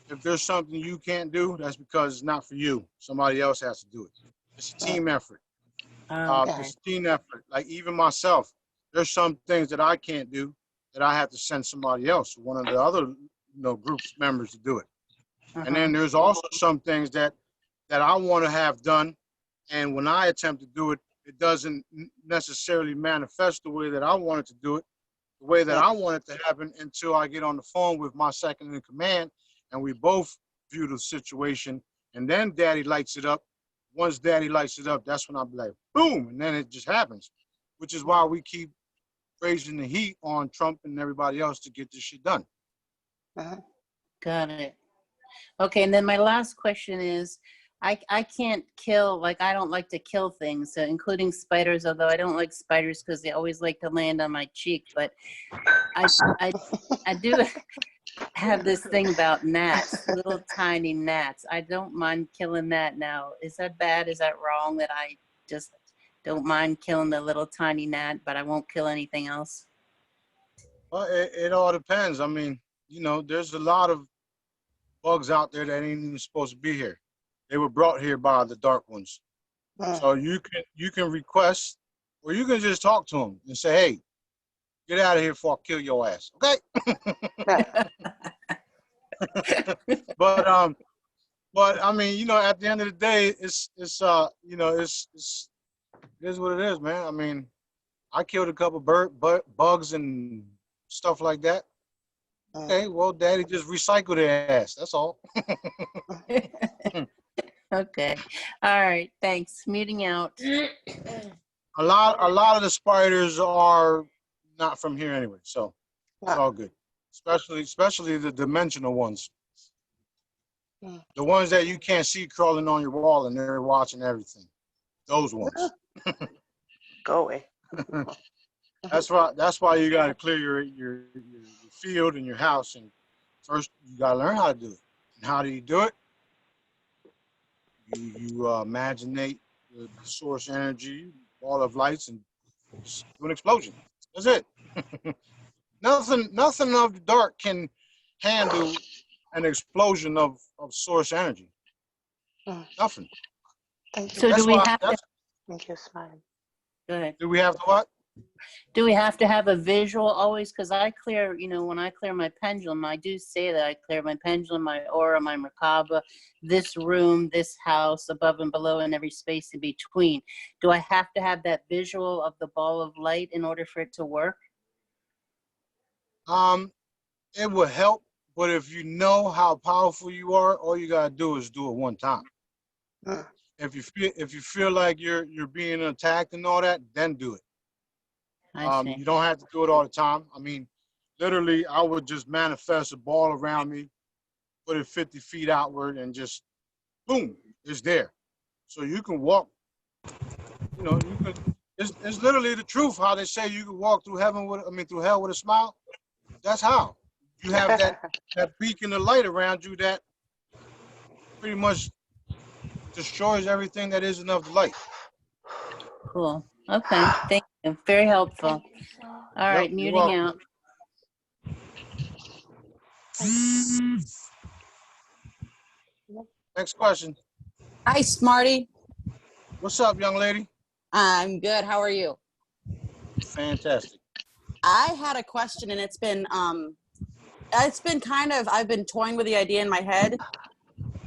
if there's something you can't do, that's because it's not for you. Somebody else has to do it. It's a team effort. It's a team effort. Like even myself, there's some things that I can't do that I have to send somebody else, one of the other group's members to do it. And then there's also some things that I want to have done, and when I attempt to do it, it doesn't necessarily manifest the way that I want it to do it, the way that I want it to happen, until I get on the phone with my second in command and we both view the situation, and then Daddy lights it up. Once Daddy lights it up, that's when I'll be like, boom, and then it just happens, which is why we keep raising the heat on Trump and everybody else to get this shit done. Got it. Okay, and then my last question is, I can't kill, like I don't like to kill things, including spiders, although I don't like spiders because they always like to land on my cheek, but I do have this thing about gnats, little tiny gnats. I don't mind killing that now. Is that bad? Is that wrong that I just don't mind killing the little tiny gnat, but I won't kill anything else. Well, it all depends. I mean, you know, there's a lot of bugs out there that ain't even supposed to be here. They were brought here by the dark ones. So you can request, or you can just talk to them and say, "Hey, get out of here before I kill your ass." Okay. But I mean, you know, at the end of the day, you know, it is what it is, man. I mean, I killed a couple bugs and stuff like that. Okay, well, Daddy just recycled their ass. That's all. Okay. All right. Thanks. Meeting out. A lot of the spiders are not from here anyway, so it's all good. Especially the dimensional ones. The ones that you can't see crawling on your wall and they're watching everything. Those ones. Go away. That's why you got to clear your field and your house, and first you got to learn how to do it. And how do you do it? You imaginate the source energy, ball of lights, and do an explosion. That's it. Nothing of the dark can handle an explosion of source energy. Nothing. Thank you. So That's do we why. have to, Thank you, Smile. go ahead. Do we have to what? Do we have to have a visual always? Because I clear, you know, when I clear my pendulum, I do say that I clear my pendulum, my aura, my Merkaba, this room, this house, above and below, and every space in between. Do I have to have that visual of the ball of light in order for it to work? It will help, but if you know how powerful you are, all you gotta do is do it one time. If you feel like you're being attacked and all that, then do it. I see. You don't have to do it all the time. I mean, literally, I would just manifest a ball around me, put it 50 feet outward, and just boom, it's there. So you can walk. You know, you can. It's literally the truth. How they say you can walk through through hell with a smile. That's how. You have that beacon of light around you that pretty much destroys everything that isn't of the light. Cool. Okay. Thank you. Very helpful. All right. You're Muting welcome. out. Next question. Hi, Smarty. What's up, young lady? I'm good. How are you? Fantastic. I had a question, and it's been kind of, I've been toying with the idea in my head.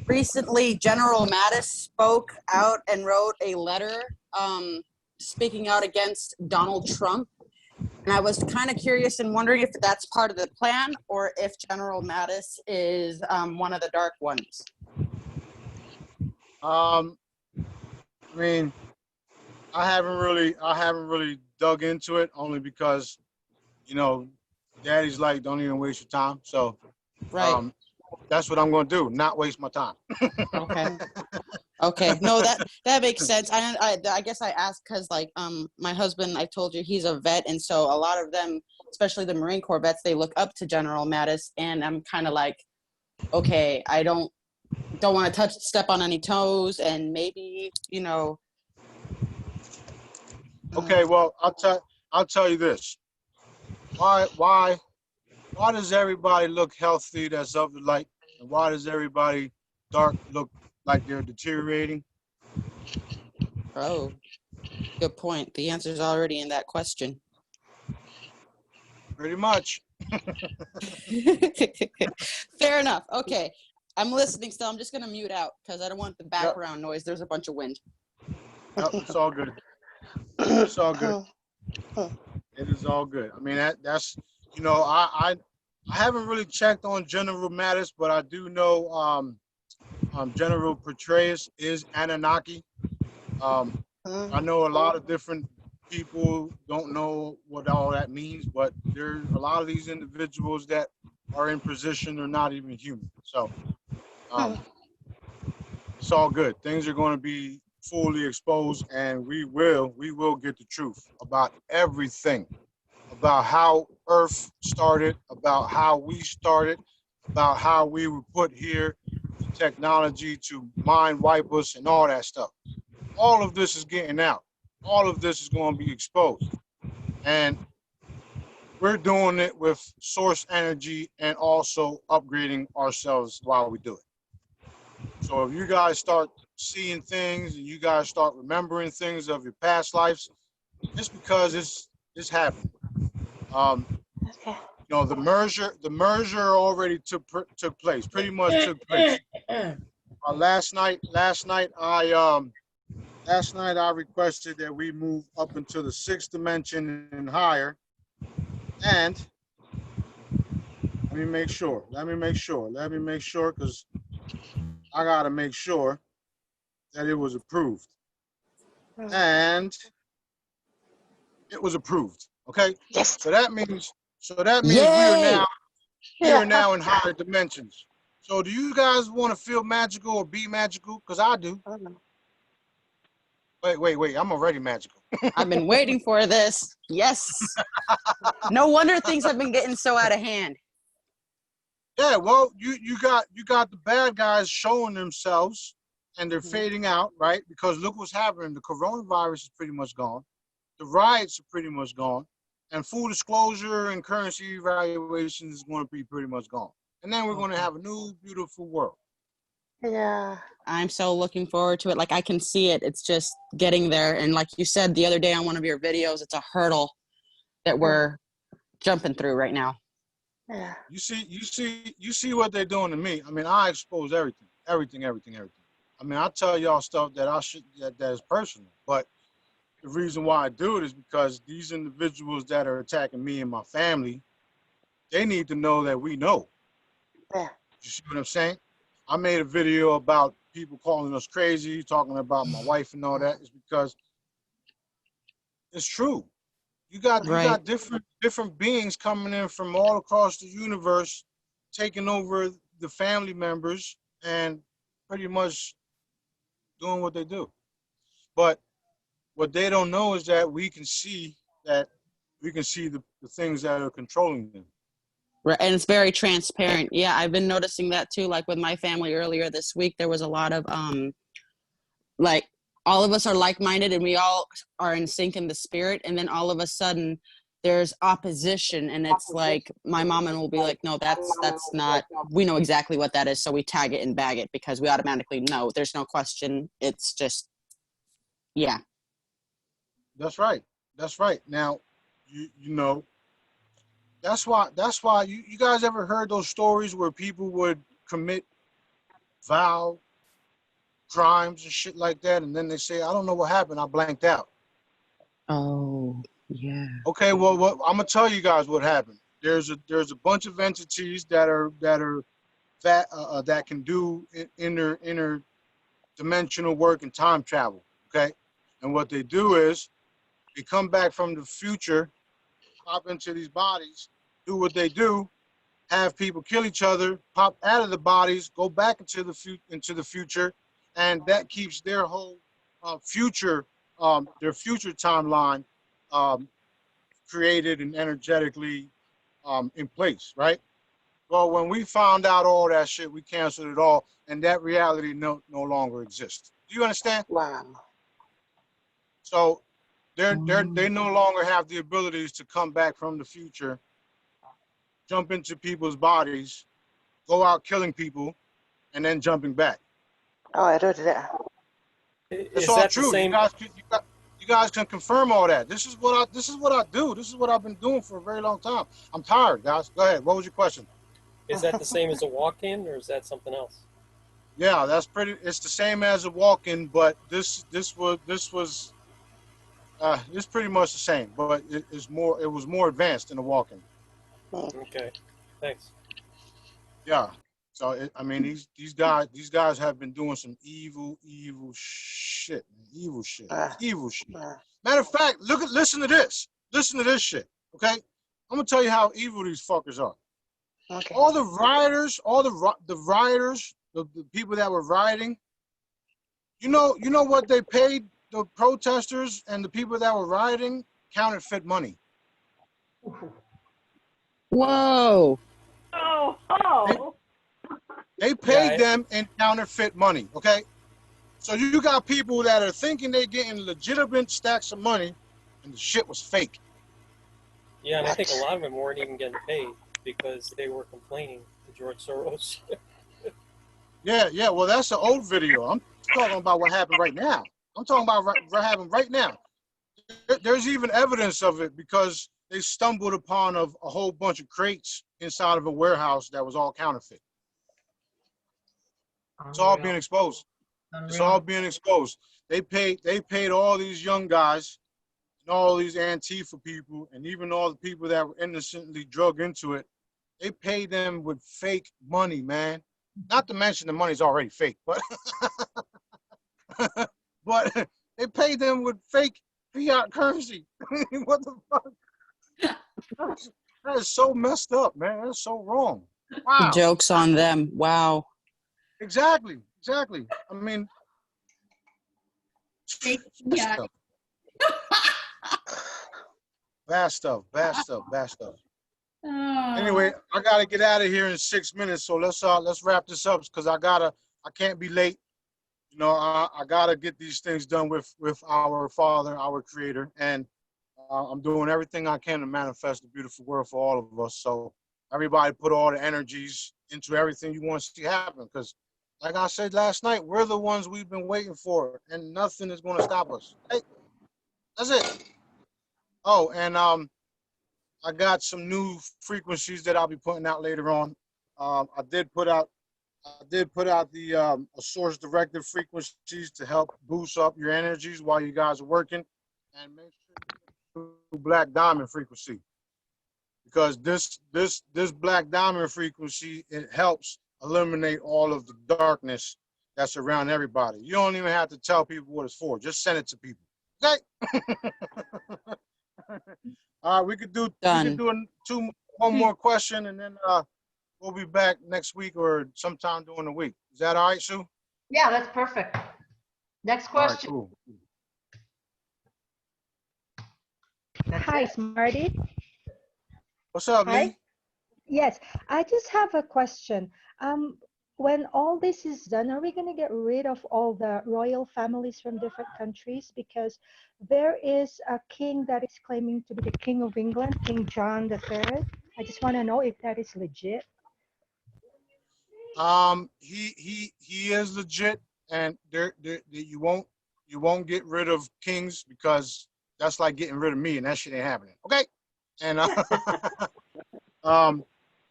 Recently, General Mattis spoke out and wrote a letter speaking out against Donald Trump. And I was kind of curious and wondering if that's part of the plan or if General Mattis is one of the dark ones. I mean, I haven't really dug into it, only because, you know, Daddy's like, don't even waste your time. So Right. That's what I'm going to do, not waste my time. Okay. Okay. No, that makes sense. I guess I asked because, like, my husband, I told you, he's a vet, and so a lot of them, especially the Marine Corps vets, they look up to General Mattis, and I'm kind of like, okay, I don't want to step on any toes, and maybe, you know. Okay, well, I'll tell you this. Why does everybody look healthy that's of the light, and why does everybody dark look like they're deteriorating? Oh, good point. The answer's already in that question. Pretty much. Fair enough. Okay. I'm listening still. I'm just going to mute out because I don't want the background noise. There's a bunch of wind. Yep, it's all good. It's all good. It is all good. I mean, that's, you know, I haven't really checked on General Mattis, but I do know General Petraeus is Anunnaki. I know a lot of different people don't know what all that means, but there's a lot of these individuals that are in position are not even human. So it's all good. Things are going to be fully exposed, and we will get the truth about everything, about how Earth started, about how we started, about how we were put here, the technology to mind wipe us and all that stuff. All of this is getting out. all of this is going to be exposed. And we're doing it with source energy and also upgrading ourselves while we do it. So if you guys start seeing things and you guys start remembering things of your past lives, just because it's happening. Okay. You know, the merger already took place, pretty much took place. Last night I requested that we move up into the 6th dimension and higher. And let me make sure, because I gotta make sure that it was approved. And it was approved. Okay? Yes. So that means Yay! we are now in higher dimensions. So do you guys want to feel magical or be magical? Because I do. Wait. I'm already magical. I've been waiting for this. Yes. No wonder things have been getting so out of hand. Yeah, well, you got the bad guys showing themselves and they're fading out, right? Because look what's happening. The coronavirus is pretty much gone. The riots are pretty much gone. And full disclosure and currency evaluation is going to be pretty much gone. And then we're going to have a new, beautiful world. Yeah. I'm so looking forward to it. Like I can see it. It's just getting there. And like you said the other day on one of your videos, it's a hurdle that we're jumping through right now. Yeah. You see what they're doing to me. I mean, I expose everything. I mean, I tell y'all stuff that is personal, but the reason why I do it is because these individuals that are attacking me and my family, they need to know that we know. Yeah. You see what I'm saying? I made a video about people calling us crazy, talking about my wife and all that. It's because it's true. You got different beings coming in from all across the universe, taking over the family members and pretty much doing what they do. But what they don't know is that we can see the things that are controlling them. Right, and it's very transparent. Yeah, I've been noticing that too. Like with my family earlier this week, there was a lot of like all of us are like-minded and we all are in sync in the spirit, and then all of a sudden there's opposition, and it's like my mom will be like, no, that's not, we know exactly what that is, so we tag it and bag it because we automatically know. There's no question. It's just, yeah. That's right. Now, you know, that's why you guys ever heard those stories where people would commit vow crimes and shit like that, and then they say, I don't know what happened, I blanked out. Oh, yeah. Okay, well, I'm gonna tell you guys what happened. There's a bunch of entities that can do interdimensional work and time travel. Okay, and what they do is they come back from the future, pop into these bodies, do what they do, have people kill each other, pop out of the bodies, go back into the future, and that keeps their whole future timeline created and energetically in place, right? Well, when we found out all that shit, we canceled it all, and that reality no longer exists. Do you understand? Wow. So they no longer have the abilities to come back from the future, jump into people's bodies, go out killing people, and then jumping back. Oh, I heard that. It's all true. You guys can confirm all that. This is what I do. This is what I've been doing for a very long time. I'm tired, guys. Go ahead. What was your question? Is that the same as a walk-in, or is that something else? Yeah, it's the same as a walk-in, but it's pretty much the same, but it was more advanced than a walk-in. Okay, thanks. Yeah. So I mean, these guys have been doing some evil shit. Evil shit. Matter of fact, listen to this. Listen to this shit. Okay, I'm gonna tell you how evil these fuckers are. Okay. All the rioters, the people that were rioting. You know what they paid the protesters and the people that were rioting? Counterfeit money. Whoa. Oh. They paid them in counterfeit money, okay? So you got people that are thinking they're getting legitimate stacks of money, and the shit was fake. Yeah, and I think a lot of them weren't even getting paid because they were complaining to George Soros. Yeah. Well, that's an old video. I'm talking about what happened right now. I'm talking about what happened right now. There's even evidence of it because they stumbled upon a whole bunch of crates inside of a warehouse that was all counterfeit. It's all being exposed. It's all being exposed. They paid all these young guys and all these Antifa people and even all the people that were innocently drugged into it. They paid them with fake money, man. Not to mention the money's already fake, but but they paid them with fake fiat currency. What the fuck? That is so messed up, man. That's so wrong. Wow. Joke's on them. Wow. Exactly. I mean, Yeah. bad stuff. Oh. Anyway, I gotta get out of here in 6 minutes, so let's wrap this up because I can't be late. You know, I gotta get these things done with our Father, our Creator, and I'm doing everything I can to manifest a beautiful world for all of us. So everybody put all the energies into everything you want to see happen, because like I said last night, we're the ones we've been waiting for, and nothing is going to stop us. Hey, that's it. Oh, and I got some new frequencies that I'll be putting out later on. I did put out the source directed frequencies to help boost up your energies while you guys are working, and make sure you Black Diamond frequency, because this Black Diamond frequency, it helps eliminate all of the darkness that's around everybody. You don't even have to tell people what it's for. Just send it to people. Okay. All right, we could do one more question, and then we'll be back next week or sometime during the week. Is that all right, Sue? Yeah, that's perfect. Next question. All right, cool. Hi, Smarty. What's up, Hi. Lee? Yes, I just have a question. When all this is done, are we going to get rid of all the royal families from different countries? Because there is a king that is claiming to be the King of England, King John III. I just want to know if that is legit. He is legit, and you won't get rid of kings, because that's like getting rid of me, and that shit ain't happening. Okay, and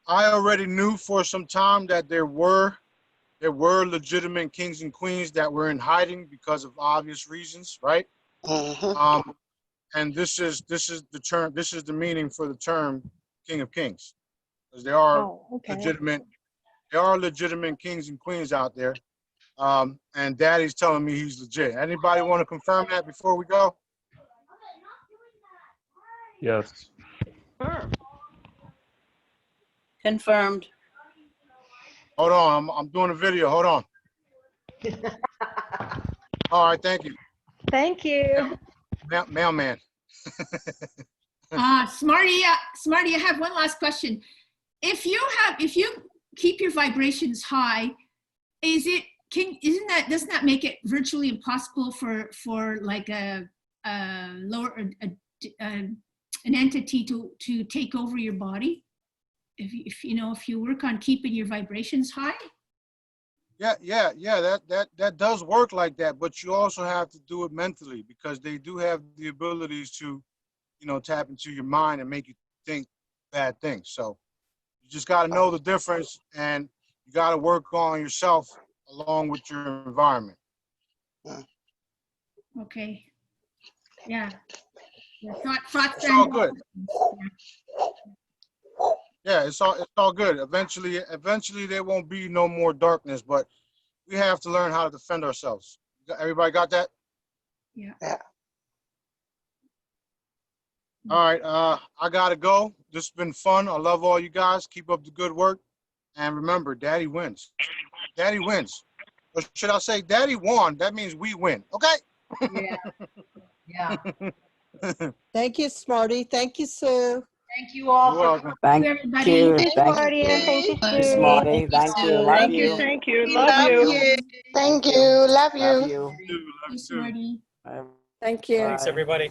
I already knew for some time that there were legitimate kings and queens that were in hiding because of obvious reasons, right? And this is the meaning for the term King of Kings, because there are legitimate kings and queens out there. And Daddy's telling me he's legit. Anybody want to confirm that before we go? Yes. Confirmed. Hold on, I'm doing a video. Hold on. All right, thank you. Thank you. Mailman. Smarty, I have one last question. If you keep your vibrations high, doesn't that make it virtually impossible for like an entity to take over your body? If you work on keeping your vibrations high? Yeah, that does work like that, but you also have to do it mentally, because they do have the abilities to, tap into your mind and make you think bad things. So you just got to know the difference, and you got to work on yourself along with your environment. Okay. Yeah. It's all good. Yeah, it's all good. Eventually there won't be no more darkness, but we have to learn how to defend ourselves. Everybody got that? Yeah. All right, I gotta go. This has been fun. I love all you guys. Keep up the good work. And remember, Daddy wins. Daddy wins. Or should I say Daddy won? That means we win. Okay? Yeah. Thank you, Smarty. Thank you, Sue. Thank you all You're for welcome. Thank everybody. you. Thank you, Thank Smarty, and thank you, you, Sue. Smarty. Thank you. Love Thank you, you. thank you. We Love love you. you. Thank you. Love Love you. you. You, love you Thanks, too. Marty. Thank you. Thanks, Bye. everybody.